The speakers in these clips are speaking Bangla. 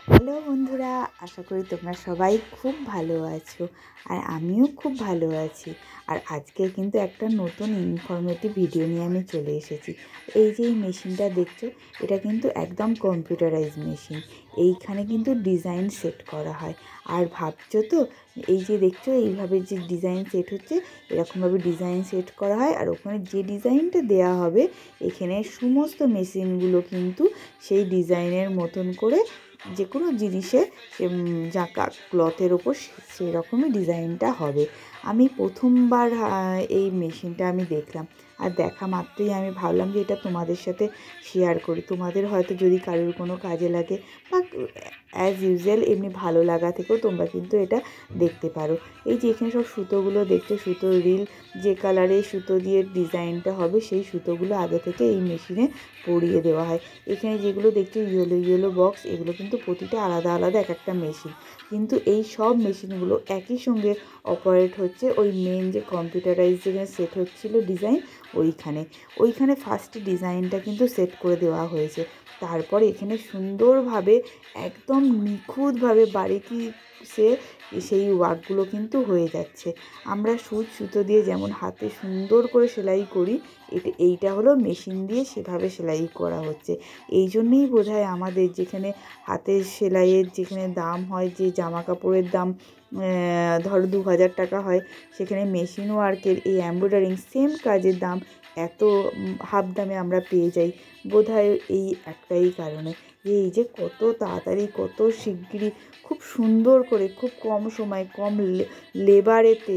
হ্যালো বন্ধুরা, আশা করি তোমরা সবাই খুব ভালো আছো। আর আমিও খুব ভালো আছি। আর আজকে কিন্তু একটা নতুন ইনফরমেটিভ ভিডিও নিয়ে আমি চলে এসেছি। এই যে এই মেশিনটা দেখছো, এটা কিন্তু একদম কম্পিউটারাইজ মেশিন। এইখানে কিন্তু ডিজাইন সেট করা হয়। আর ভাবছো তো, এই যে দেখছো এইভাবে যে ডিজাইন সেট হচ্ছে, এরকমভাবে ডিজাইন সেট করা হয়। আর ওখানে যে ডিজাইনটা দেওয়া হবে, এখানে সমস্ত মেশিনগুলো কিন্তু সেই ডিজাইনের মতন করে যে কোনো জিনিসে জাঁকা ক্লথের ওপর সেরকমই ডিজাইনটা হবে। আমি প্রথমবার এই মেশিনটা আমি দেখলাম। আর দেখা মাত্রই আমি ভাবলাম যে এটা তোমাদের সাথে শেয়ার করি। তোমাদের হয়তো যদি কারোর কোনো কাজে লাগে বা অ্যাজ ইউজুয়াল এমনি ভালো লাগা থেকেও তোমরা কিন্তু এটা দেখতে পারো। এই যে এখানে সব সুতোগুলো দেখছো, সুতোর রিল, যে কালারের সুতো দিয়ে ডিজাইনটা হবে সেই সুতোগুলো আগে থেকে এই মেশিনে পরিয়ে দেওয়া হয়। এখানে যেগুলো দেখছো ইয়েলো ইয়েলো বক্স, এগুলো কিন্তু প্রতিটা আলাদা আলাদা এক একটা মেশিন। কিন্তু এই সব মেশিনগুলো একই সঙ্গে অপারেট হচ্ছে ওই মেন যে কম্পিউটারাইজ যেখানে সেট হচ্ছিলো ডিজাইন, ওইখানে ফার্স্টে ডিজাইনটা কিন্তু সেট করে দেওয়া হয়েছে। তারপর এখানে সুন্দরভাবে একদম নিখুঁতভাবে বারিকি সে সেই ওয়ার্কগুলো কিন্তু হয়ে যাচ্ছে। আমরা সুতো দিয়ে যেমন হাতে সুন্দর করে সেলাই করি, এইটা হলো মেশিন দিয়ে সেভাবে সেলাই করা হচ্ছে। এই জন্যেই বোধহয় আমাদের যেখানে হাতের সেলাইয়ের যেখানে দাম হয়, যে জামা কাপড়ের দাম ধরো 2000 টাকা হয়, সেখানে মেশিন ওয়ার্কের এই এমব্রয়ডারিং সেম কাজের দাম এত হাফ দামে আমরা পেয়ে যাই। বোধহয় এই একটাই কারণে, এই যে কত তাড়াতাড়ি কত শিগগিরই খুব সুন্দর করে খুব কম সময় কম লেবারেতে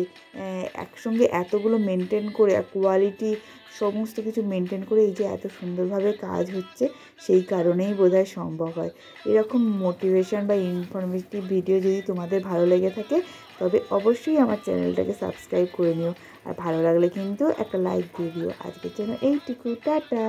একসঙ্গে এতগুলো মেনটেন করে কোয়ালিটি সমস্ত কিছু মেনটেন করে এই যে এত সুন্দরভাবে কাজ হচ্ছে, সেই কারণেই বোধহয় সম্ভব হয়। এরকম মোটিভেশন বা ইনফরমেটিভ ভিডিও যদি তোমাদের ভালো লেগে থাকে, তবে অবশ্যই আমার চ্যানেলটাকে সাবস্ক্রাইব করে নিও। আর ভালো লাগলে কিন্তু একটা লাইক দিয়ে দিও। আজকের জন্য এইটুকু, টাটা।